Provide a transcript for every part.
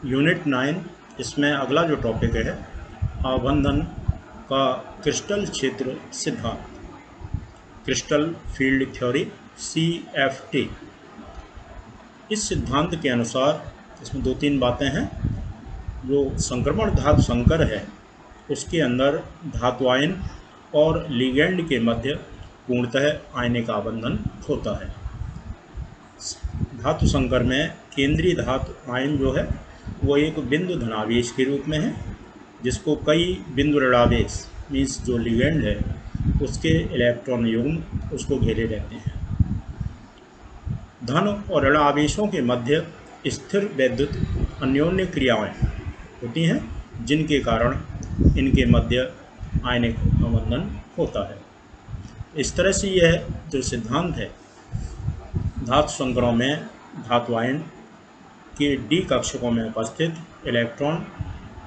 Unit 9, इसमें अगला जो टॉपिक है आबंधन का क्रिस्टल क्षेत्र सिद्धांत, क्रिस्टल फील्ड थ्योरी CFT। इस सिद्धांत के अनुसार इसमें 2-3 बातें हैं। जो संक्रमण धातु संकर है उसके अंदर धातु आयन और लिगेंड के मध्य पूर्णतः आयनिक आबंधन होता है। धातु संकर में केंद्रीय धातु आयन जो है वो एक बिंदु धनावेश के रूप में है, जिसको कई बिंदु ऋणावेश मीन्स जो लिगेंड है उसके इलेक्ट्रॉन युग्म उसको घेरे रहते हैं। धन और ऋण आवेशों के मध्य स्थिर वैद्युत अन्योन्य क्रियाएं होती हैं, जिनके कारण इनके मध्य आयनिक आबंधन होता है। इस तरह से यह जो सिद्धांत है धातु संकरों में धातु आयन के डी कक्षकों में उपस्थित इलेक्ट्रॉन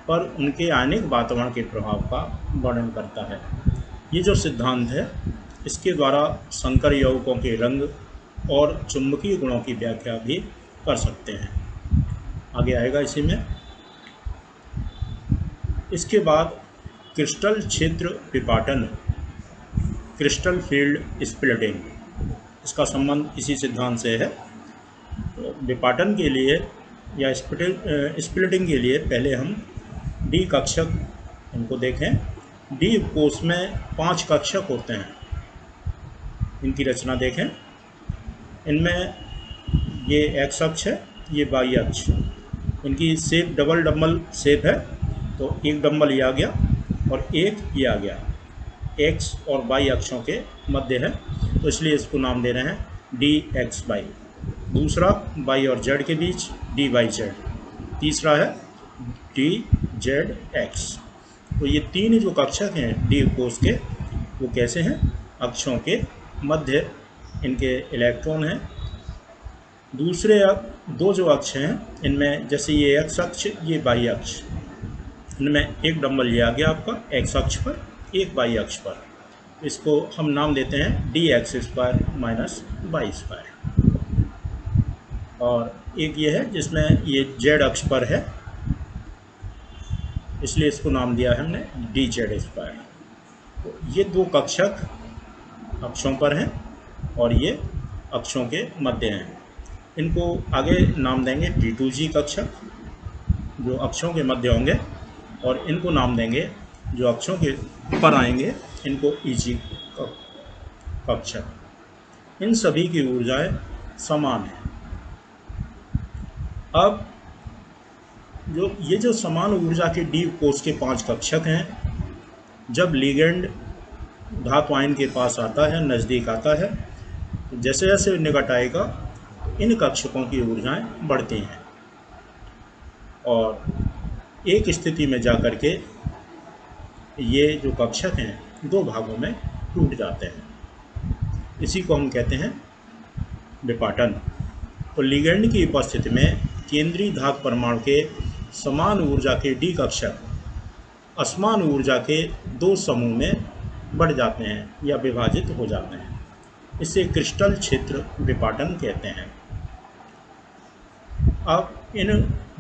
पर उनके आयनिक वातावरण के प्रभाव का वर्णन करता है। ये जो सिद्धांत है इसके द्वारा संकर यौगिकों के रंग और चुंबकीय गुणों की व्याख्या भी कर सकते हैं। आगे आएगा इसी में। इसके बाद क्रिस्टल क्षेत्र विपाटन, क्रिस्टल फील्ड स्प्लिटिंग, इसका संबंध इसी सिद्धांत से है। तो विपाटन के लिए या स्प्लिटिंग के लिए पहले हम डी कक्षक इनको देखें। डी कोष में 5 कक्षक होते हैं, इनकी रचना देखें। इनमें ये एक्स अक्ष है, ये वाई अक्ष, इनकी शेप डबल शेप है। तो एक डंबल ये आ गया और एक ये आ गया, एक्स और वाई अक्षों के मध्य है, तो इसलिए इसको नाम दे रहे हैं DXY। दूसरा वाई और जेड के बीच DYZ, तीसरा है DZX। तो ये 3 जो कक्षक हैं डी कोष के वो कैसे हैं? अक्षों के मध्य इनके इलेक्ट्रॉन हैं। दूसरे 2 जो अक्ष हैं इनमें जैसे ये एक्स अक्ष, ये वाई अक्ष, इनमें एक डंबल ये आ गया आपका एक्स अक्ष पर, एक वाई अक्ष पर। इसको हम नाम देते हैं DX² - Y²। और एक ये है जिसमें ये जेड अक्ष पर है, इसलिए इसको नाम दिया है हमने DZ²। तो ये 2 कक्षक अक्षों पर हैं और ये अक्षों के मध्य हैं। इनको आगे नाम देंगे D2G कक्षक, जो अक्षों के मध्य होंगे, और इनको नाम देंगे जो अक्षों के ऊपर आएंगे इनको EG कक्षक। इन सभी की ऊर्जाएं समान हैं। अब जो समान ऊर्जा के डी कोष के 5 कक्षक हैं, जब लिगेंड धातु आयन के पास आता है, नज़दीक आता है, तो जैसे जैसे निकट आएगा इन कक्षकों की ऊर्जाएं बढ़ती हैं और एक स्थिति में जाकर के ये जो कक्षक हैं 2 भागों में टूट जाते हैं। इसी को हम कहते हैं विपाटन। तो लिगेंड की उपस्थिति में केंद्रीय धातु परमाणु के समान ऊर्जा के डी कक्षक असमान ऊर्जा के 2 समूह में बढ़ जाते हैं या विभाजित हो जाते हैं। इसे क्रिस्टल क्षेत्र विपाटन कहते हैं। अब इन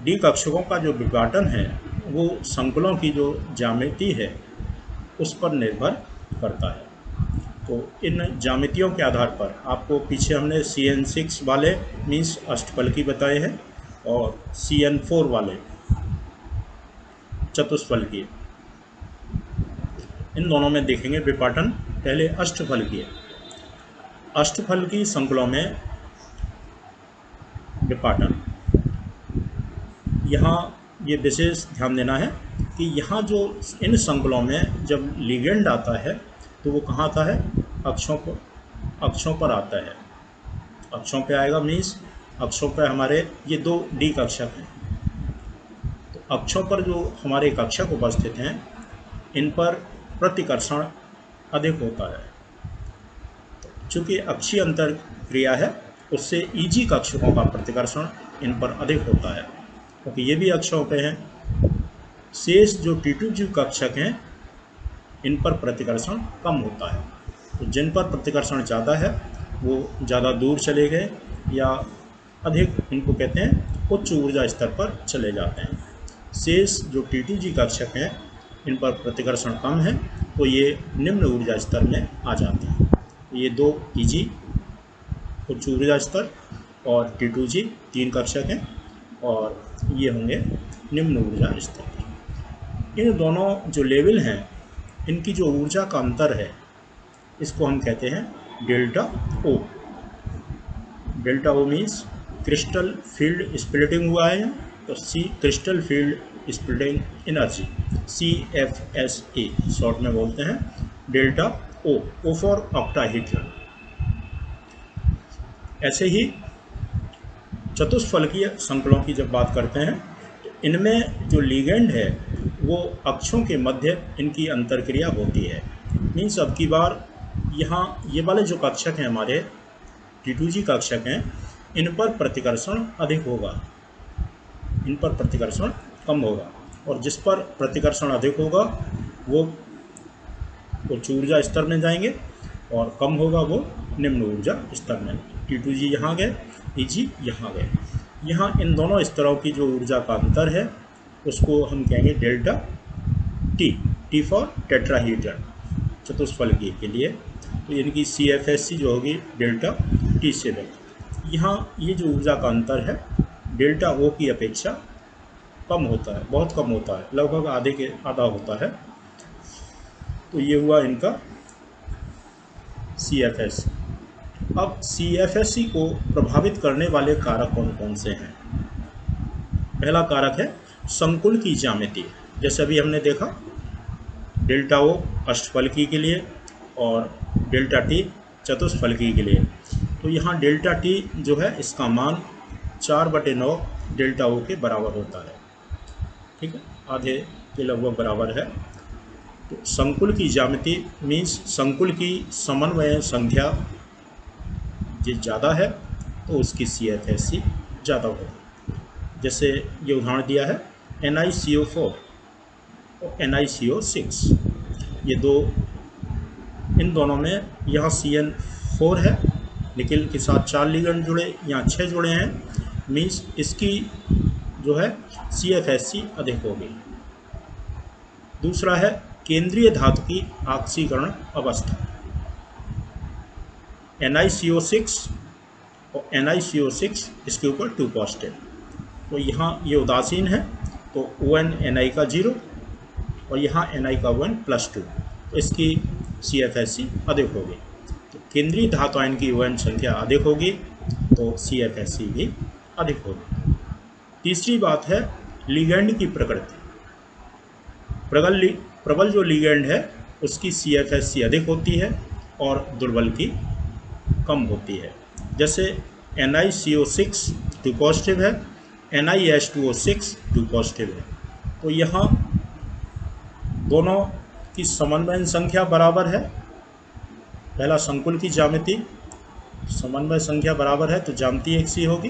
डी कक्षकों का जो विपाटन है वो संकुलों की जो ज्यामिति है उस पर निर्भर करता है। तो इन ज्यामितियों के आधार पर आपको पीछे हमने CN6 वाले मीन्स अष्टफलकी बताए हैं और CN4 वाले चतुष्फलकीय। इन दोनों में देखेंगे विपाटन। पहले अष्टफलकीय। अष्टफलकीय संकुलों में विपाटन, यहाँ ये विशेष ध्यान देना है कि यहाँ जो इन संकुलों में जब लिगेंड आता है तो वो कहाँ आता है? अक्षों पर आता है। अक्षों पे आएगा मीन्स अक्षों पे हमारे ये 2 डी कक्षक हैं। तो अक्षों पर जो हमारे कक्षक उपस्थित हैं इन पर प्रतिकर्षण अधिक होता है। चूँकि अक्षीय अंतर क्रिया है उससे EG कक्षकों का प्रतिकर्षण इन पर अधिक होता है, क्योंकि ये भी अक्षों पे हैं। शेष जो T2G कक्षक हैं इन पर प्रतिकर्षण कम होता है। तो जिन पर प्रतिकर्षण ज़्यादा है वो ज़्यादा दूर चले गए या अधिक, इनको कहते हैं उच्च ऊर्जा स्तर पर चले जाते हैं। शेष जो T2G कक्षक हैं इन पर प्रतिकर्षण कम है तो ये निम्न ऊर्जा स्तर में आ जाते हैं। ये दो Tg उच्च ऊर्जा स्तर और T2G 3 कक्षक हैं और ये होंगे निम्न ऊर्जा स्तर। इन दोनों जो लेवल हैं इनकी जो ऊर्जा का अंतर है इसको हम कहते हैं delta O. Delta O means crystal field splitting हुआ है तो सी crystal field splitting energy CFSE short में बोलते हैं। Delta O for octahedron. ऐसे ही चतुष्फलकीय संकलों की जब बात करते हैं तो इनमें जो लिगेंड है वो अक्षों के मध्य इनकी अंतरक्रिया होती है। मीन्स अब की बार यहाँ ये वाले जो कक्षक हैं हमारे T2G कक्षक हैं इन पर प्रतिकर्षण अधिक होगा, इन पर प्रतिकर्षण कम होगा और जिस पर प्रतिकर्षण अधिक होगा वो उच्च ऊर्जा स्तर में जाएंगे और कम होगा वो निम्न ऊर्जा स्तर में। T2G यहाँ गए, Tg यहाँ गए। यहाँ इन दोनों स्तरों की जो ऊर्जा का अंतर है उसको हम कहेंगे डेल्टा T फॉर टेट्राहीड्रन चतुष्फलकीय के लिए। तो इनकी CFSE जो होगी डेल्टा T7। यहाँ ये जो ऊर्जा का अंतर है डेल्टा O की अपेक्षा कम होता है, बहुत कम होता है, लगभग आधे के आधा होता है। तो ये हुआ इनका CFSE। अब CFSE को प्रभावित करने वाले कारक कौन कौन से हैं? पहला कारक है संकुल की ज्यामिति। जैसे अभी हमने देखा डेल्टा O अष्टफलकीय के लिए और डेल्टा T चतुष्फलकीय के लिए। तो यहाँ डेल्टा T जो है इसका मान 4/9 डेल्टा O के बराबर होता है। ठीक है, आधे के लगभग बराबर है। तो संकुल की ज्यामिति मीन्स संकुल की समन्वय संख्या जो ज़्यादा है तो उसकी CFSE ज़्यादा होगी। जैसे ये उदाहरण दिया है NiCO4 और NiCO6, ये दो, इन दोनों में यहाँ CN4 है निकेल के साथ 4 लिगेंड जुड़े, यहाँ 6 जुड़े हैं। मीन्स इसकी जो है CFSE अधिक होगी। दूसरा है केंद्रीय धातु की ऑक्सीकरण अवस्था। NiCO6 और NiCO6 इसके ऊपर 2 पॉजिटिव, तो यहाँ ये उदासीन है तो ON Ni का 0 और यहाँ Ni का ON +2, तो इसकी CFSE अधिक होगी। तो केंद्रीय धातु आयन की ON संख्या अधिक होगी तो CFSE भी अधिक होगी। तीसरी बात है लिगेंड की प्रकृति। प्रबल जो लिगेंड है उसकी CFSE अधिक होती है और दुर्बल की कम होती है। जैसे NiCO6 2 पॉजिटिव है, NiH2O6 2 पॉजिटिव है, तो यहाँ दोनों की समन्वय संख्या बराबर है। पहला संकुल की ज्यामिति, समन्वय संख्या बराबर है तो ज्यामिति एक सी होगी।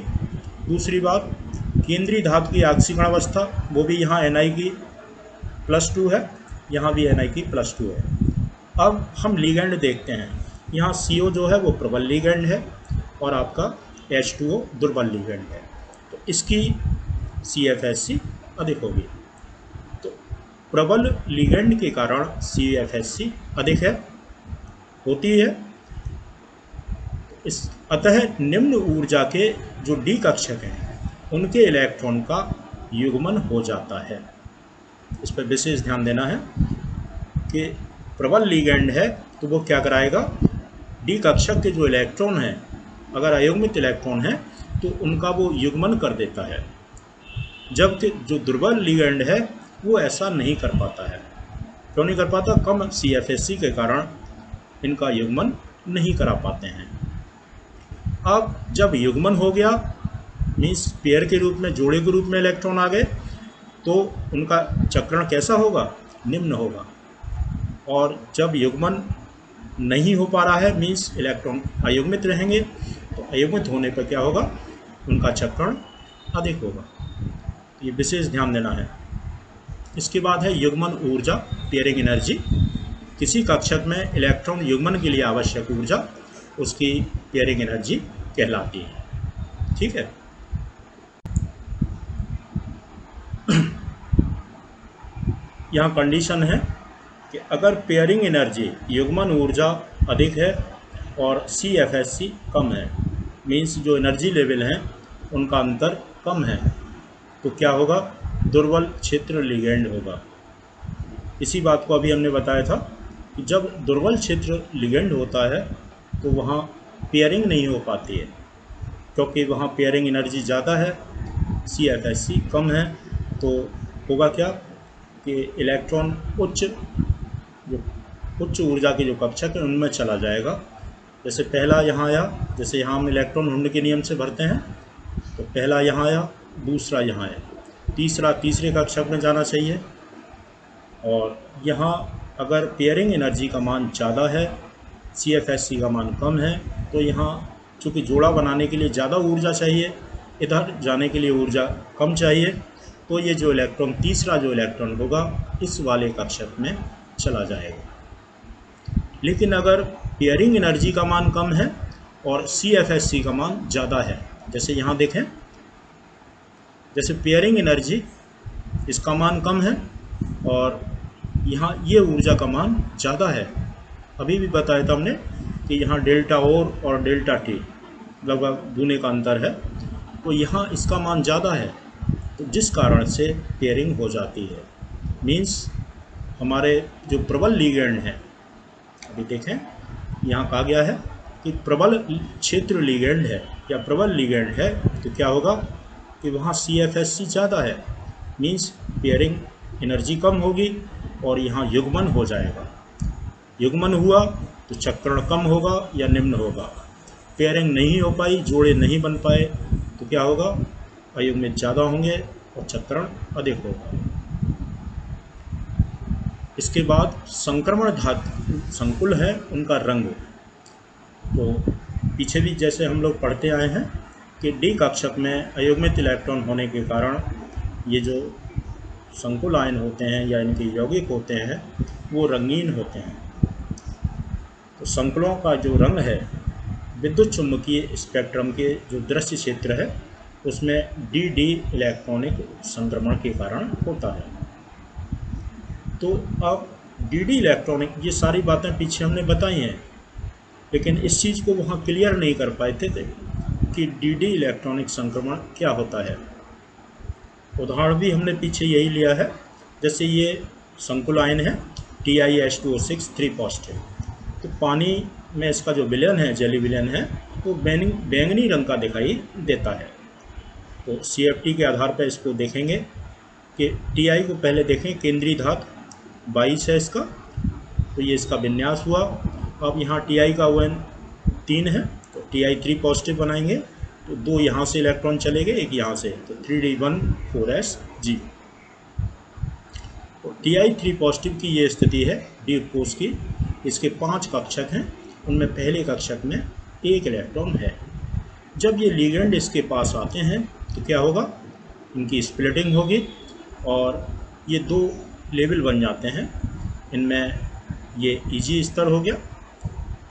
दूसरी बात केंद्रीय धातु की ऑक्सीकरण अवस्था, वो भी यहाँ Ni की +2 है, यहाँ भी Ni की +2 है। अब हम लिगेंड देखते हैं। यहाँ CO जो है वो प्रबल लिगेंड है और आपका H2O दुर्बल लिगेंड है, तो इसकी CFSE अधिक होगी। तो प्रबल लिगेंड के कारण CFSE अधिक होती है। अतः निम्न ऊर्जा के जो D कक्षक हैं उनके इलेक्ट्रॉन का युग्मन हो जाता है। इस पर विशेष ध्यान देना है कि प्रबल लिगेंड है तो वो क्या कराएगा, D कक्षक के जो इलेक्ट्रॉन हैं अगर अयुग्मित इलेक्ट्रॉन है तो उनका वो युग्मन कर देता है, जबकि जो दुर्बल लिगेंड है वो ऐसा नहीं कर पाता है। क्यों नहीं कर पाता? कम CFSE के कारण इनका युग्मन नहीं करा पाते हैं। अब जब युग्मन हो गया मीन्स पेयर के रूप में, जोड़े के रूप में इलेक्ट्रॉन आ गए, तो उनका चक्रण कैसा होगा, निम्न होगा। और जब युग्मन नहीं हो पा रहा है मीन्स इलेक्ट्रॉन अयुग्मित रहेंगे, तो अयुग्मित होने पर क्या होगा, उनका चक्रण अधिक होगा। ये विशेष ध्यान देना है। इसके बाद है युग्मन ऊर्जा, पेयरिंग एनर्जी। किसी कक्षक में इलेक्ट्रॉन युग्मन के लिए आवश्यक ऊर्जा उसकी पेयरिंग एनर्जी कहलाती है। ठीक है। यहाँ कंडीशन है कि अगर पेयरिंग एनर्जी युग्मन ऊर्जा अधिक है और CFSC कम है, मीन्स जो एनर्जी लेवल हैं उनका अंतर कम है, तो क्या होगा, दुर्बल क्षेत्र लिगेंड होगा। इसी बात को अभी हमने बताया था कि जब दुर्बल क्षेत्र लिगेंड होता है तो वहाँ पेयरिंग नहीं हो पाती है, क्योंकि वहाँ पेयरिंग एनर्जी ज़्यादा है, CFSC कम है। तो होगा क्या कि इलेक्ट्रॉन उच्च ऊर्जा के जो कक्षक है उनमें चला जाएगा। जैसे पहला यहाँ आया, जैसे यहाँ हम इलेक्ट्रॉन हुंड के नियम से भरते हैं, तो पहला यहाँ आया, दूसरा यहाँ है, तीसरा तीसरे कक्षक में जाना चाहिए। और यहाँ अगर पेयरिंग एनर्जी का मान ज़्यादा है, CFSC का मान कम है, तो यहाँ चूँकि जोड़ा बनाने के लिए ज़्यादा ऊर्जा चाहिए, इधर जाने के लिए ऊर्जा कम चाहिए, तो ये जो इलेक्ट्रॉन, तीसरा जो इलेक्ट्रॉन होगा इस वाले कक्षक में चला जाएगा। लेकिन अगर पेयरिंग एनर्जी का मान कम है और CFSC का मान ज़्यादा है, जैसे यहाँ देखें, जैसे पेयरिंग एनर्जी इसका मान कम है और यहाँ ये ऊर्जा का मान ज़्यादा है। अभी भी बताया था हमने कि यहाँ डेल्टा और डेल्टा T लगभग दूने का अंतर है, तो यहाँ इसका मान ज़्यादा है, तो जिस कारण से पेयरिंग हो जाती है। मीन्स हमारे जो प्रबल लिगेंड हैं, अभी देखें यहाँ कहा गया है कि प्रबल क्षेत्र लिगेंड है या प्रबल लिगेंड है, तो क्या होगा कि वहाँ CFSC ज़्यादा है, मीन्स पेयरिंग एनर्जी कम होगी और यहाँ युग्मन हो जाएगा। युग्मन हुआ तो चक्रण कम होगा या निम्न होगा। पेयरिंग नहीं हो पाई, जोड़े नहीं बन पाए, तो क्या होगा, अयुग्मित ज़्यादा होंगे और चक्रण अधिक होगा। इसके बाद संक्रमण धातु संकुल है, उनका रंग। तो पीछे भी जैसे हम लोग पढ़ते आए हैं कि D कक्षक में अयुग्मित इलेक्ट्रॉन होने के कारण ये जो संकुल आयन होते हैं या इनके यौगिक होते हैं वो रंगीन होते हैं। तो संकुलों का जो रंग है विद्युत चुम्बकीय स्पेक्ट्रम के जो दृश्य क्षेत्र है उसमें DD इलेक्ट्रॉनिक संक्रमण के कारण होता है। तो अब DD इलेक्ट्रॉनिक, ये सारी बातें पीछे हमने बताई हैं, लेकिन इस चीज़ को वहाँ क्लियर नहीं कर पाए थे कि DD इलेक्ट्रॉनिक संक्रमण क्या होता है। उदाहरण भी हमने पीछे यही लिया है, जैसे ये संकुल आयन है TiH2O6 3 पॉजिटिव, तो पानी में इसका जो विलयन है, जली विलयन है, वो बैंगनी रंग का दिखाई देता है। तो CFT के आधार पर इसको देखेंगे कि Ti को पहले देखें, केंद्रीय धात 22 है इसका, तो ये इसका विन्यास हुआ। अब यहाँ Ti का ON 3 है, तो Ti 3 पॉजिटिव बनाएंगे, तो 2 यहाँ से इलेक्ट्रॉन चले गए, 1 यहाँ से, तो 3D14SG। तो Ti 3 पॉजिटिव की ये स्थिति है डी कोर्स की। इसके 5 कक्षक हैं, उनमें पहले कक्षक में 1 इलेक्ट्रॉन है। जब ये लिगेंड इसके पास आते हैं तो क्या होगा, इनकी स्प्लिटिंग होगी और ये 2 लेवल बन जाते हैं। इनमें ये Eg स्तर हो गया,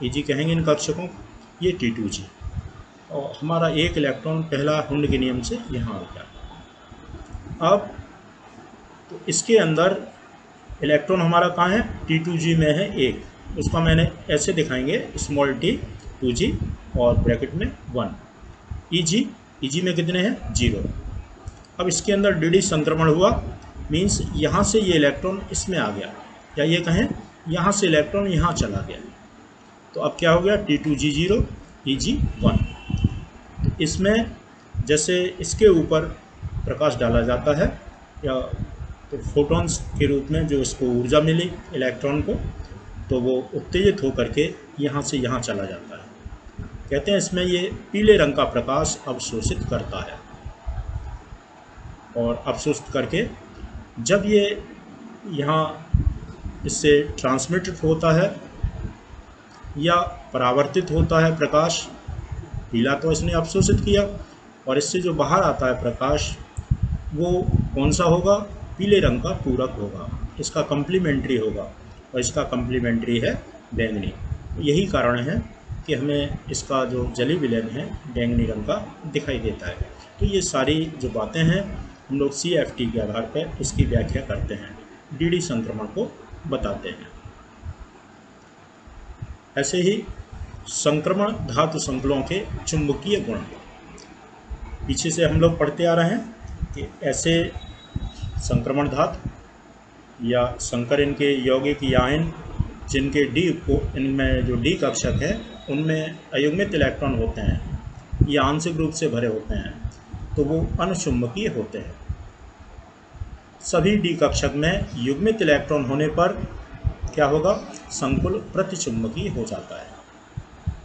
Eg कहेंगे इन कक्षकों, ये T2G, और हमारा 1 इलेक्ट्रॉन पहला हुंड के नियम से यहाँ आ गया। अब तो इसके अंदर इलेक्ट्रॉन हमारा कहाँ है, T2G में है 1, उसका मैंने ऐसे दिखाएंगे स्मॉल t 2G और ब्रैकेट में 1। Eg में कितने हैं, 0। अब इसके अंदर DD संक्रमण हुआ, मीन्स यहाँ से ये इलेक्ट्रॉन इसमें आ गया, या ये कहें यहाँ से इलेक्ट्रॉन यहाँ चला गया, तो अब क्या हो गया, T2G 0 Eg 1। तो इसमें जैसे इसके ऊपर प्रकाश डाला जाता है या तो फोटॉन्स के रूप में जो इसको ऊर्जा मिली इलेक्ट्रॉन को, तो वो उत्तेजित होकर के यहाँ से यहाँ चला जाता है। कहते हैं इसमें ये पीले रंग का प्रकाश अवशोषित करता है, और अवशोषित करके जब ये यहाँ इससे ट्रांसमिटेड होता है या परावर्तित होता है प्रकाश, पीला तो इसने अवशोषित किया, और इससे जो बाहर आता है प्रकाश वो कौन सा होगा, पीले रंग का पूरक होगा, इसका कम्प्लीमेंट्री होगा, और इसका कम्प्लीमेंट्री है बैंगनी। यही कारण है कि हमें इसका जो जली विलयन है बैंगनी रंग का दिखाई देता है। तो ये सारी जो बातें हैं हम लोग CFT के आधार पर इसकी व्याख्या करते हैं। डी संक्रमण को बताते हैं। ऐसे ही संक्रमण धातु संकुलों के चुंबकीय गुण, पीछे से हम लोग पढ़ते आ रहे हैं कि ऐसे संक्रमण धातु या संकर इनके यौगिक या आयन जिनके डी को, इनमें जो डी कक्षक है उनमें अयुग्मित इलेक्ट्रॉन होते हैं या आंशिक रूप से भरे होते हैं, तो वो अनुचुंबकीय होते हैं। सभी डी कक्षक में युग्मित इलेक्ट्रॉन होने पर क्या होगा, संकुल प्रतिचुंबकीय हो जाता है।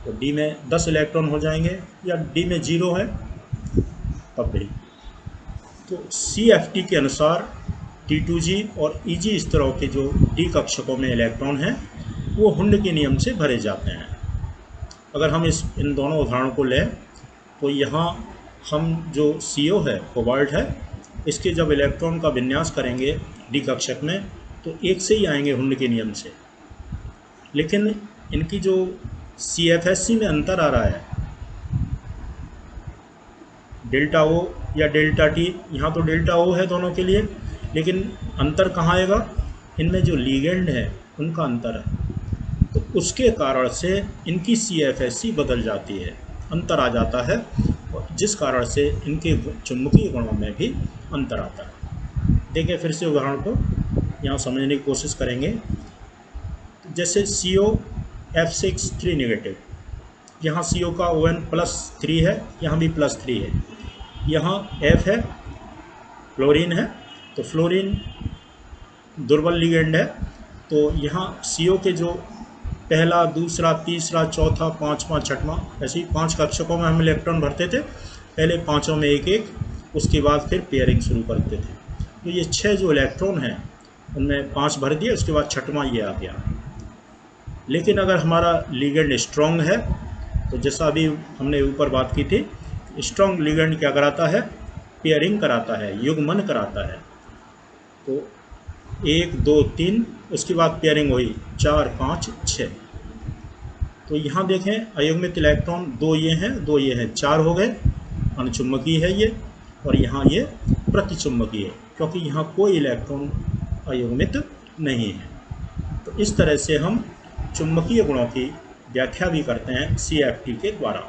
तो डी में 10 इलेक्ट्रॉन हो जाएंगे या डी में 0 है तब भी। तो CFT के अनुसार T2G और EG स्तरों के जो डी कक्षकों में इलेक्ट्रॉन हैं वो हुंड के नियम से भरे जाते हैं। अगर हम इन दोनों उदाहरणों को लें तो यहाँ हम जो CO है, कोबाल्ट है, इसके जब इलेक्ट्रॉन का विन्यास करेंगे डी कक्षक में तो एक से ही आएंगे हुंड के नियम से, लेकिन इनकी जो CFSC में अंतर आ रहा है, डेल्टा O या डेल्टा T, यहाँ तो डेल्टा O है दोनों के लिए, लेकिन अंतर कहाँ आएगा, इनमें जो लिगेंड है उनका अंतर है, तो उसके कारण से इनकी CFSC बदल जाती है, अंतर आ जाता है, जिस कारण से इनके चुंबकीय गुणों में भी अंतर आता है। देखिए फिर से उदाहरण को यहाँ समझने की कोशिश करेंगे। जैसे COF6 नेगेटिव, यहाँ CO का ON+3 है, यहाँ भी +3 है, यहाँ F है, फ्लोरीन है, तो फ्लोरीन दुर्बल लिगेंड है, तो यहाँ CO के जो पहला, दूसरा, तीसरा, चौथा, पाँचवा, छठवां, ऐसे ही 5 कक्षकों में हम इलेक्ट्रॉन भरते थे, पहले 5 में एक एक, उसके बाद फिर पेयरिंग शुरू करते थे। तो ये 6 जो इलेक्ट्रॉन हैं उनमें 5 भर दिए, उसके बाद छठवां ये आ गया। लेकिन अगर हमारा लिगेंड स्ट्रॉन्ग है तो जैसा अभी हमने ऊपर बात की थी, स्ट्रॉन्ग लिगेंड क्या कराता है, पेयरिंग कराता है, युग्मन कराता है। तो 1 2 3, उसके बाद पेयरिंग हुई 4 5 6। तो यहाँ देखें अयुग्मित इलेक्ट्रॉन 2 ये हैं, 2 ये हैं, 4 हो गए, अनुचुंबकीय है ये, और यहाँ ये प्रतिचुंबकीय है क्योंकि यहाँ कोई इलेक्ट्रॉन अयुग्मित नहीं है। तो इस तरह से हम चुंबकीय गुणों की व्याख्या भी करते हैं CFT के द्वारा।